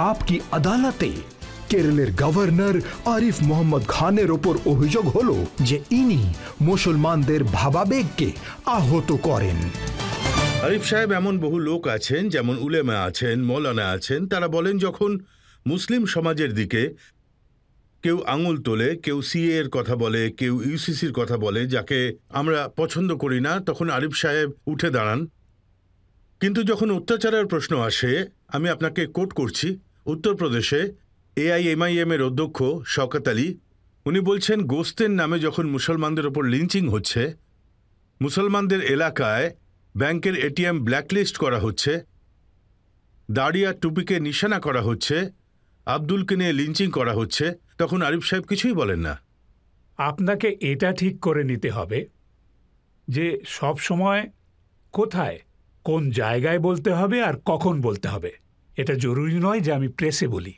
आपकी আদালতে কেরলের গভর্নর আরিফ মোহাম্মদ খানের ওপর অভিযোগ হলো যে ইনি মুসলমানদের ভাবাবেগকে আহত করেন। আরিফ সাহেব, এমন বহু লোক আছেন, যেমন উলেমা আছেন, মৌলানা আছেন, তারা বলেন যখন মুসলিম সমাজের দিকে কেউ আঙুল তোলে, কেউ সিএ এর কথা বলে, কেউ ইউসিসির কথা বলে, যাকে আমরা পছন্দ করি না, তখন আরিফ সাহেব উঠে দাঁড়ান। কিন্তু যখন অত্যাচারের প্রশ্ন আসে, আমি আপনাকে কোট করছি, উত্তরপ্রদেশে এআইএমআইএম এর অধ্যক্ষ শওকত আলী, উনি বলছেন গোস্তের নামে যখন মুসলমানদের ওপর লিঞ্চিং হচ্ছে, মুসলমানদের এলাকায় ব্যাংকের এটিএম ব্ল্যাকলিস্ট করা হচ্ছে, দাড়ি আর টুপিকে নিশানা করা হচ্ছে, আব্দুলকে নিয়ে লিঞ্চিং করা হচ্ছে, তখন আরিফ সাহেব কিছুই বলেন না। আপনাকে এটা ঠিক করে নিতে হবে যে সব সময় কোথায়, কোন জায়গায় বলতে হবে আর কখন বলতে হবে। এটা জরুরি নয় যে আমি প্রেসে বলি।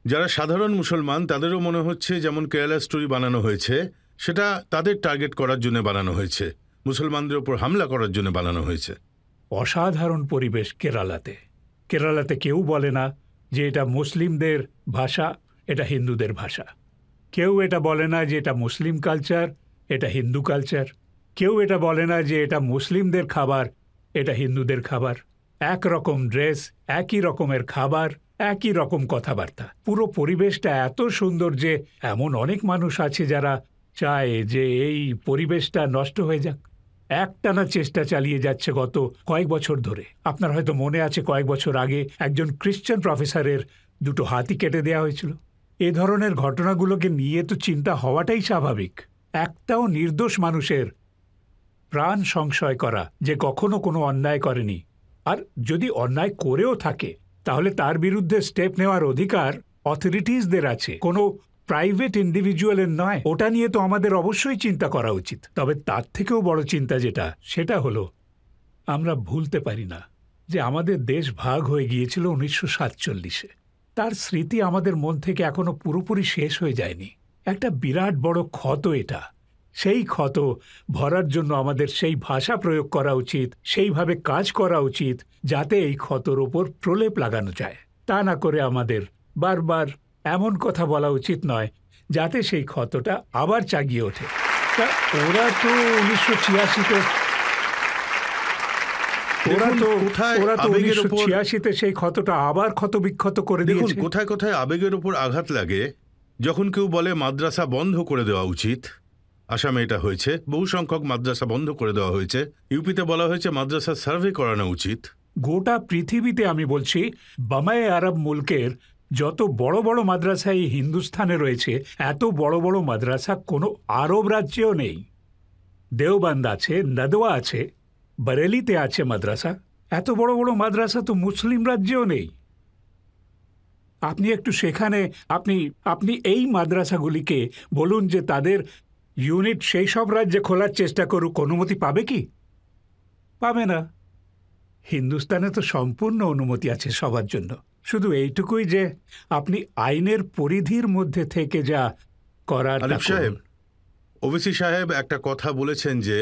যারা সাধারণ মুসলমান তাদেরও মনে হচ্ছে যেমন কেরালা স্টোরি বানানো হয়েছে, সেটা তাদের টার্গেট করার জন্য বানানো হয়েছে, মুসলমানদের উপর হামলা করার জন্য বানানো হয়েছে। অসাধারণ পরিবেশ কেরালাতে। কেরালাতে কেউ বলে না যে এটা মুসলিমদের ভাষা, এটা হিন্দুদের ভাষা। কেউ এটা বলে না যে এটা মুসলিম কালচার, এটা হিন্দু কালচার। কেউ এটা বলে না যে এটা মুসলিমদের খাবার, এটা হিন্দুদের খাবার। একরকম ড্রেস, একই রকমের খাবার, একই রকম কথাবার্তা। পুরো পরিবেশটা এত সুন্দর যে এমন অনেক মানুষ আছে যারা চায় যে এই পরিবেশটা নষ্ট হয়ে যাক। একটানা চেষ্টা চালিয়ে যাচ্ছে গত কয়েক বছর ধরে। আপনার হয়তো মনে আছে কয়েক বছর আগে একজন খ্রিশ্চান প্রফেসরের দুটো হাতই কেটে দেওয়া হয়েছিল। এ ধরনের ঘটনাগুলোকে নিয়ে তো চিন্তা হওয়াটাই স্বাভাবিক। একটাও নির্দোষ মানুষের প্রাণ সংশয় করা যে কখনো কোনো অন্যায় করেনি, আর যদি অন্যায় করেও থাকে তাহলে তার বিরুদ্ধে স্টেপ নেওয়ার অধিকার অথরিটিসদের আছে, কোনো প্রাইভেট ইন্ডিভিজুয়ালের নয়। ওটা নিয়ে তো আমাদের অবশ্যই চিন্তা করা উচিত। তবে তার থেকেও বড় চিন্তা যেটা, সেটা হলো আমরা ভুলতে পারি না যে আমাদের দেশ ভাগ হয়ে গিয়েছিল 1947-এ। তার স্মৃতি আমাদের মন থেকে এখনো পুরোপুরি শেষ হয়ে যায়নি। একটা বিরাট বড় ক্ষত এটা। সেই ক্ষত ভরার জন্য আমাদের সেই ভাষা প্রয়োগ করা উচিত, সেইভাবে কাজ করা উচিত যাতে এই ক্ষতর ওপর প্রলেপ লাগানো যায়। তা না করে আমাদের বারবার এমন কথা বলা উচিত নয় যাতে সেই ক্ষতটা আবার জাগিয়ে ওঠে। তা ওরা তো 1986-তে সেই ক্ষতটা আবার ক্ষতবিক্ষত করে দিয়েছে। কোথায় কোথায় আবেগের উপর আঘাত লাগে। যখন কেউ বলে মাদ্রাসা বন্ধ করে দেওয়া উচিত, আসামে এটা হয়েছে, বহু সংখ্যক মাদ্রাসা বন্ধ করে দেওয়া হয়েছে। ইউপিতে বলা হয়েছে মাদ্রাসা সার্ভে করানো উচিত। গোটা পৃথিবীতে আমি বলছি, বামায়ে আরব মুলকের যত বড় বড় মাদ্রাসা এই হিন্দুস্থানে রয়েছে, এত বড় বড় মাদ্রাসা কোনো আরব রাজ্যেও নেই। দেওবন্দ আছে, নদওয়া আছে, বরেলিতে আছে মাদ্রাসা। এত বড় বড় মাদ্রাসা তো মুসলিম রাজ্যেও নেই। আপনি একটু সেখানে আপনি এই মাদ্রাসাগুলিকে বলুন যে তাদের ইউনিট সেই সব রাজ্যে খোলার চেষ্টা করুক, অনুমতি পাবে কি? পাবে না। হিন্দুস্তানে তো সম্পূর্ণ অনুমতি আছে সবার জন্য। শুধু এইটুকুই যে আপনি আইনের পরিধির মধ্যে থেকে যা করার। আলিফ সাহেব, ওবিসি সাহেব একটা কথা বলেছেন যে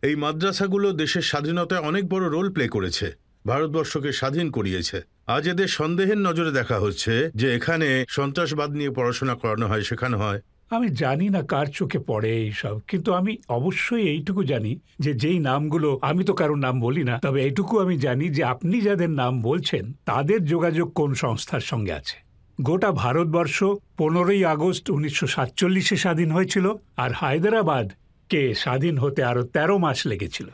এই মাদ্রাসাগুলো দেশের স্বাধীনতায় অনেক বড় রোল প্লে করেছে, ভারতবর্ষকে স্বাধীন করিয়েছে। আজ এদের সন্দেহের নজরে দেখা হচ্ছে যে এখানে সন্ত্রাসবাদ নিয়ে পড়াশোনা করানো হয়, শেখানো হয়। আমি জানি না কার চোখে পড়ে এইসব, কিন্তু আমি অবশ্যই এইটুকু জানি যে যেই নামগুলো, আমি তো কারোর নাম বলি না, তবে এইটুকু আমি জানি যে আপনি যাদের নাম বলছেন তাদের যোগাযোগ কোন সংস্থার সঙ্গে আছে। গোটা ভারতবর্ষ 15ই আগস্ট 1947-এ স্বাধীন হয়েছিল, আর হায়দ্রাবাদ কে স্বাধীন হতে আরো 13 মাস লেগেছিল।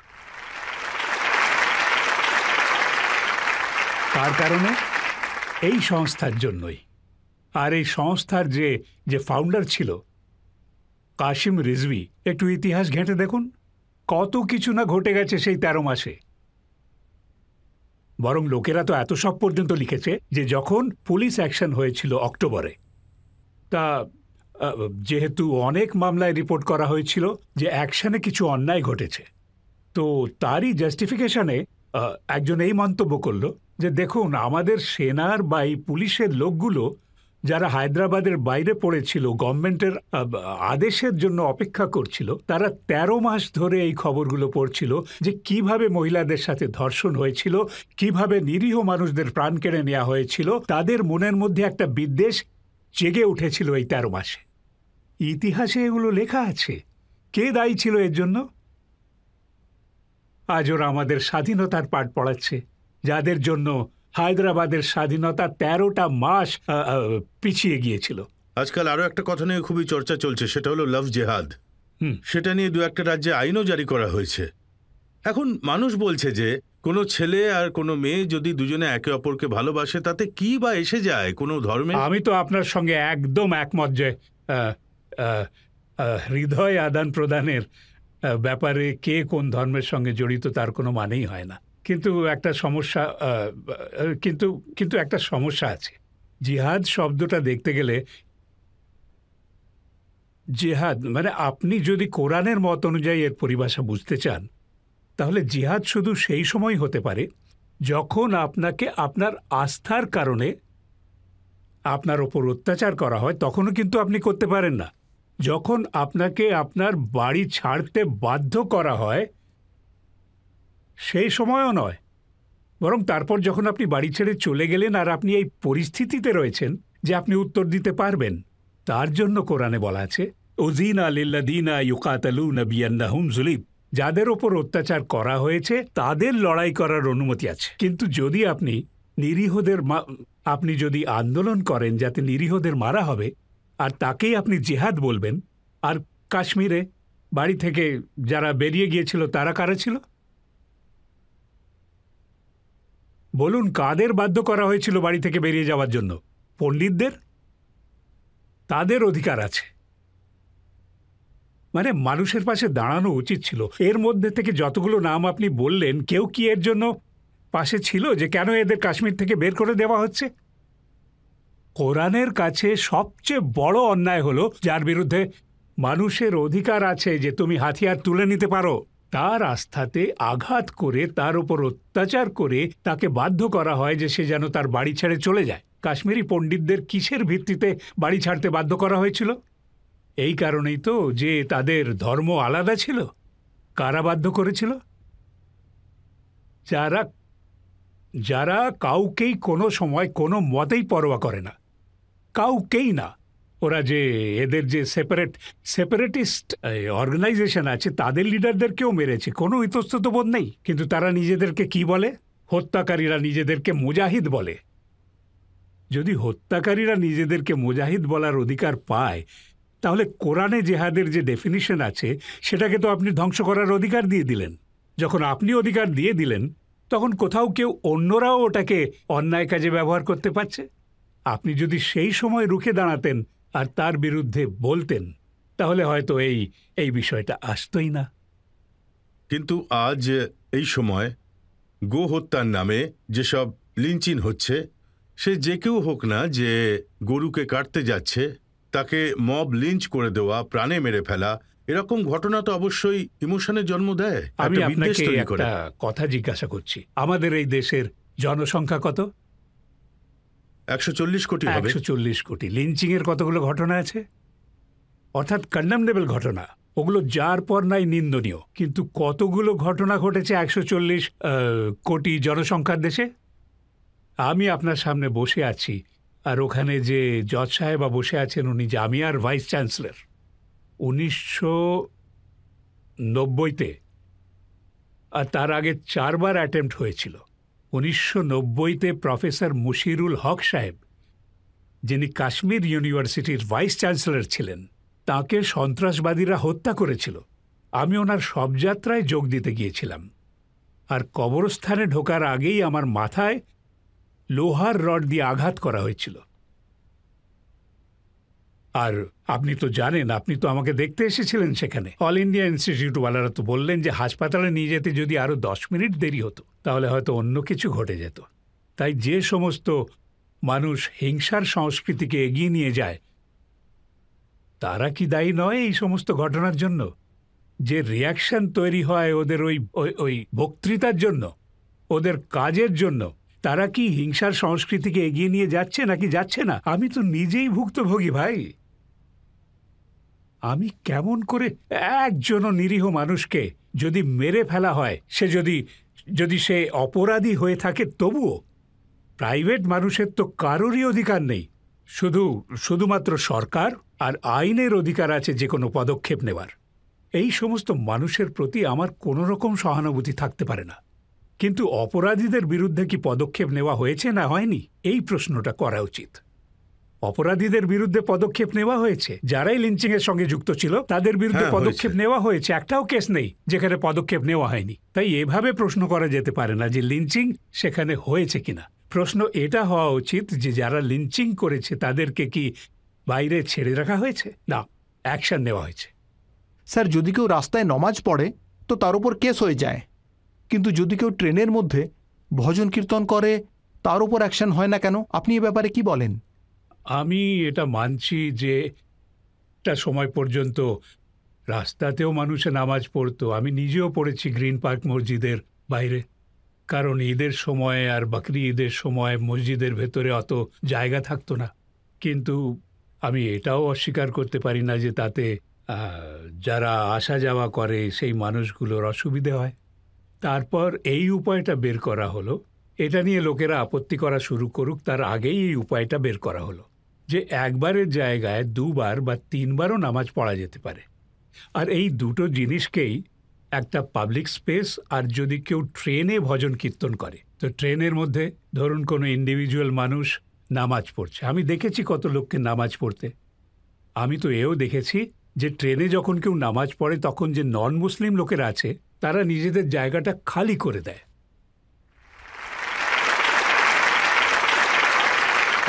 তার কারণে এই সংস্থার জন্যই। আর এই সংস্থার যে ফাউন্ডার ছিল কাশিম রিজভি, একটু ইতিহাস ঘেঁটে দেখুন, কত কিছু না ঘটে গেছে সেই 13 মাসে। বরং লোকেরা তো এত সব পর্যন্ত লিখেছে যে যখন পুলিশ অ্যাকশন হয়েছিল অক্টোবরে, তা যেহেতু অনেক মামলায় রিপোর্ট করা হয়েছিল যে অ্যাকশনে কিছু অন্যায় ঘটেছে, তো তারই জাস্টিফিকেশনে একজন এই মন্তব্য করল যে দেখুন, আমাদের সেনার বা এই পুলিশের লোকগুলো যারা হায়দ্রাবাদের বাইরে পড়েছিল, গভর্নমেন্টের আদেশের জন্য অপেক্ষা করছিল, তারা ১৩ মাস ধরে এই খবরগুলো পড়ছিল যে কিভাবে মহিলাদের সাথে ধর্ষণ হয়েছিল, কিভাবে নিরীহ মানুষদের প্রাণ কেড়ে নেওয়া হয়েছিল। তাদের মনের মধ্যে একটা বিদ্বেষ জেগে উঠেছিল এই ১৩ মাসে। ইতিহাসে এগুলো লেখা আছে। কে দায়ী ছিল এর জন্য? আজ ওরা আমাদের স্বাধীনতার পাঠ পড়াচ্ছে, যাদের জন্য হায়দ্রাবাদের স্বাধীনতা ১৩টা মাস পিছিয়ে গিয়েছিল। আজকাল আরো একটা কথা নিয়ে খুবই চর্চা চলছে, সেটা হলো লাভ জেহাদ। সেটা নিয়ে দু একটা রাজ্যে আইনও জারি করা হয়েছে। এখন মানুষ বলছে যে কোনো ছেলে আর কোনো মেয়ে যদি দুজনে একে অপরকে ভালোবাসে, তাতে কি বা এসে যায় কোনো ধর্মে? আমি তো আপনার সঙ্গে একদম একমত যে হৃদয় আদান প্রদানের ব্যাপারে কে কোন ধর্মের সঙ্গে জড়িত তার কোনো মানেই হয় না। কিন্তু একটা সমস্যা কিন্তু একটা সমস্যা আছে। জিহাদ শব্দটা দেখতে গেলে, জিহাদ মানে আপনি যদি কোরআনের মত অনুযায়ী এর পরিভাষা বুঝতে চান, তাহলে জিহাদ শুধু সেই সময় হতে পারে যখন আপনাকে আপনার আস্থার কারণে আপনার ওপর অত্যাচার করা হয়, তখনও কিন্তু আপনি করতে পারেন না। যখন আপনাকে আপনার বাড়ি ছাড়তে বাধ্য করা হয়, সেই সময়ও নয়, বরং তারপর যখন আপনি বাড়ি ছেড়ে চলে গেলেন আর আপনি এই পরিস্থিতিতে রয়েছেন যে আপনি উত্তর দিতে পারবেন, তার জন্য কোরআনে বলা আছে, উযিনা লিল্লাযীনা ইউকাতালুনা বিআন্নাহুম যুলিম, যাদের ওপর অত্যাচার করা হয়েছে তাদের লড়াই করার অনুমতি আছে। কিন্তু যদি আপনি যদি আন্দোলন করেন যাতে নিরীহদের মারা হবে, আর তাকেই আপনি জিহাদ বলবেন, আর কাশ্মীরে বাড়ি থেকে যারা বেরিয়ে গিয়েছিল তারা কারা ছিল? বলুন, কাদের বাধ্য করা হয়েছিল বাড়ি থেকে বেরিয়ে যাওয়ার জন্য? পণ্ডিতদের? তাদের অধিকার আছে। মানে মানুষের পাশে দাঁড়ানো উচিত ছিল। এর মধ্যে থেকে যতগুলো নাম আপনি বললেন, কেউ কি এর জন্য পাশে ছিল যে কেন এদের কাশ্মীর থেকে বের করে দেওয়া হচ্ছে? কোরআনের কাছে সবচেয়ে বড় অন্যায় হলো যার বিরুদ্ধে মানুষের অধিকার আছে যে তুমি হাতিয়ার তুলে নিতে পারো, তার আস্থাতে আঘাত করে, তার উপর অত্যাচার করে তাকে বাধ্য করা হয় যে সে যেন তার বাড়ি ছেড়ে চলে যায়। কাশ্মীরি পণ্ডিতদের কিসের ভিত্তিতে বাড়ি ছাড়তে বাধ্য করা হয়েছিল? এই কারণেই তো যে তাদের ধর্ম আলাদা ছিল। কারা বাধ্য করেছিল? যারা কাউকেই কোনো সময় কোনো মতেই পরোয়া করে না, কাউকেই না। ওরা যে এদের যে সেপারেটিস্ট অর্গানাইজেশন আছে, তাদের লিডারদেরকেও মেরেছে, কোনো ইতস্তত বোধ নেই। কিন্তু তারা নিজেদেরকে কি বলে? হত্যাকারীরা নিজেদেরকে মুজাহিদ বলে। যদি হত্যাকারীরা নিজেদেরকে মুজাহিদ বলার অধিকার পায়, তাহলে কোরআনে জেহাদের যে ডেফিনিশন আছে সেটাকে তো আপনি ধ্বংস করার অধিকার দিয়ে দিলেন। যখন আপনি অধিকার দিয়ে দিলেন, তখন কোথাও কেউ অন্যরাও ওটাকে অন্যায় কাজে ব্যবহার করতে পারছে। আপনি যদি সেই সময় রুখে দাঁড়াতেন আর তার বিরুদ্ধে বলতেন, তাহলে হয়তো এই বিষয়টা আসতোই না। কিন্তু আজ এই সময় গো হত্যার নামে যেসব লিঞ্চিং হচ্ছে, সে যে কেউ হোক না, যে গরুকে কাটতে যাচ্ছে তাকে মব লিঞ্চ করে দেওয়া, প্রাণে মেরে ফেলা, এরকম ঘটনা তো অবশ্যই ইমোশনের জন্ম দেয়। আমি আপনাকে একটা কথা জিজ্ঞাসা করছি, আমাদের এই দেশের জনসংখ্যা কত? 140 কোটি হবে। 140 কোটি। লিঞ্চিং এর কতগুলো ঘটনা আছে? অর্থাৎ কন্ডেমনেবল ঘটনা, ওগুলো যার পর নাই নিন্দনীয়। কিন্তু কতগুলো ঘটনা ঘটেছে 140 কোটি জনসংখ্যার দেশে? আমি আপনার সামনে বসে আছি, আর ওখানে যে জজ সাহেবা বসে আছেন, উনি জামিয়ার ভাইস চ্যান্সেলর। 1990-তে, আর তার আগে 4 বার অ্যাটেম্প্ট হয়েছিল। 1990-তে প্রফেসর মুশিরুল হক সাহেব, যিনি কাশ্মীর ইউনিভার্সিটির ভাইস চ্যান্সেলর ছিলেন, তাকে সন্ত্রাসবাদীরা হত্যা করেছিল। আমি ওনার শবযাত্রায় যোগ দিতে গিয়েছিলাম, আর কবরস্থানে ঢোকার আগেই আমার মাথায় লোহার রড দিয়ে আঘাত করা হয়েছিল। আর আপনি তো জানেন, আপনি তো আমাকে দেখতে এসেছিলেন সেখানে। অল ইন্ডিয়া ইনস্টিটিউটওয়ালারা তো বললেন যে হাসপাতালে নিয়ে যেতে যদি আরও 10 মিনিট দেরি হতো, তাহলে হয়তো অন্য কিছু ঘটে যেত। তাই যে সমস্ত মানুষ হিংসার সংস্কৃতিকে এগিয়ে নিয়ে যায়, তারা কি দায়ী নয় এই সমস্ত ঘটনার জন্য? যে রিয়াকশন তৈরি হয় ওদের ওই বক্তৃতার জন্য, ওদের কাজের জন্য, তারা কি হিংসার সংস্কৃতিকে এগিয়ে নিয়ে যাচ্ছে নাকি যাচ্ছে না? আমি তো নিজেই ভুক্তভোগী ভাই। আমি কেমন করে একজনও নিরীহ মানুষকে যদি মেরে ফেলা হয়, সে যদি সে অপরাধী হয়ে থাকে, তবুও প্রাইভেট মানুষের তো কারোরই অধিকার নেই। শুধুমাত্র সরকার আর আইনের অধিকার আছে যে কোনো পদক্ষেপ নেওয়ার। এই সমস্ত মানুষের প্রতি আমার কোনো রকম সহানুভূতি থাকতে পারে না। কিন্তু অপরাধীদের বিরুদ্ধে কি পদক্ষেপ নেওয়া হয়েছে না হয়নি, এই প্রশ্নটা করা উচিত। অপরাধীদের বিরুদ্ধে পদক্ষেপ নেওয়া হয়েছে, যারাই লিঞ্চিংয়ের সঙ্গে যুক্ত ছিল তাদের বিরুদ্ধে পদক্ষেপ নেওয়া হয়েছে। একটাও কেস নেই যেখানে পদক্ষেপ নেওয়া হয়নি। তাই এভাবে প্রশ্ন করা যেতে পারে না যে লিঞ্চিং সেখানে হয়েছে কিনা। প্রশ্ন এটা হওয়া উচিত যে যারা লিঞ্চিং করেছে তাদেরকে কি বাইরে ছেড়ে রাখা হয়েছে? না, অ্যাকশন নেওয়া হয়েছে। স্যার, যদি কেউ রাস্তায় নমাজ পড়ে তো তার উপর কেস হয়ে যায়, কিন্তু যদি কেউ ট্রেনের মধ্যে ভজন কীর্তন করে তার উপর অ্যাকশন হয় না কেন? আপনি এ ব্যাপারে কি বলেন? আমি এটা মানছি যে একটা সময় পর্যন্ত রাস্তাতেও মানুষে নামাজ পড়তো। আমি নিজেও পড়েছি গ্রিন পার্ক মসজিদের বাইরে, কারণ ঈদের সময় আর বকরি ঈদের সময় মসজিদের ভেতরে অত জায়গা থাকতো না। কিন্তু আমি এটাও অস্বীকার করতে পারি না যে তাতে যারা আসা যাওয়া করে সেই মানুষগুলোর অসুবিধে হয়। তারপর এই উপায়টা বের করা হলো। এটা নিয়ে লোকেরা আপত্তি করা শুরু করুক, তার আগেই এই উপায়টা বের করা হলো যে একবারের জায়গায় 2 বার বা 3 বারও নামাজ পড়া যেতে পারে। আর এই দুটো জিনিসকেই একটা পাবলিক স্পেস, আর যদি কেউ ট্রেনে ভজন কীর্তন করে তো ট্রেনের মধ্যে ধরুন কোনো ইন্ডিভিজুয়াল মানুষ নামাজ পড়ছে, আমি দেখেছি কত লোককে নামাজ পড়তে। আমি তো এও দেখেছি যে ট্রেনে যখন কেউ নামাজ পড়ে তখন যে নন মুসলিম লোকেরা আছে তারা নিজেদের জায়গাটা খালি করে দেয়।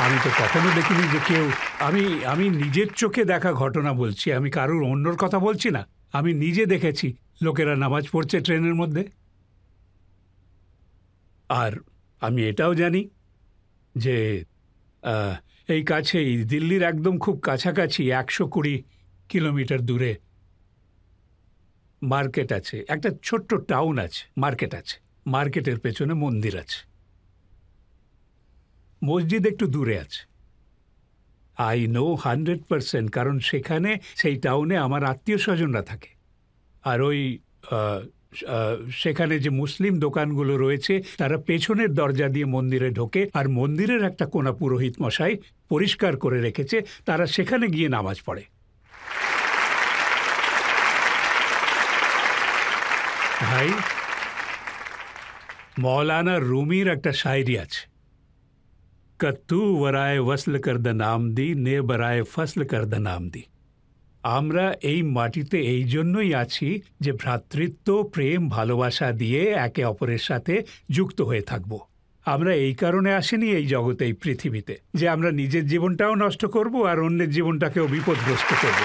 আমি তো কখনো দেখিনি যে কেউ, আমি নিজের চোখে দেখা ঘটনা বলছি, আমি কারোর অন্যর কথা বলছি না। আমি নিজে দেখেছি লোকেরা নামাজ পড়ছে ট্রেনের মধ্যে। আর আমি এটাও জানি যে এই কাছেই দিল্লির একদম খুব কাছাকাছি 120 কিলোমিটার দূরে মার্কেট আছে, একটা ছোট্ট টাউন আছে, মার্কেট আছে, মার্কেটের পেছনে মন্দির আছে, মসজিদ একটু দূরে আছে। আই নো 100%, কারণ সেখানে সেই টাউনে আমার আত্মীয় স্বজনরা থাকে। আর ওই সেখানে যে মুসলিম দোকানগুলো রয়েছে তারা পেছনের দরজা দিয়ে মন্দিরে ঢোকে, আর মন্দিরের একটা কোণা পুরোহিত মশাই পরিষ্কার করে রেখেছে, তারা সেখানে গিয়ে নামাজ পড়ে। ভাই, মৌলানা রুমির একটা শায়রি আছে, কত্তু ওরায় ওসল করদ নাম দি নে বরায় ফসল করদ নাম দি। আমরা এই মাটিতে এই জন্যই আছি যে ভ্রাতৃত্ব, প্রেম, ভালোবাসা দিয়ে একে অপরের সাথে যুক্ত হয়ে থাকব। আমরা এই কারণে আসিনি এই জগতে, এই পৃথিবীতে, যে আমরা নিজের জীবনটাও নষ্ট করব আর অন্যের জীবনটাকেও বিপদগ্রস্ত করব।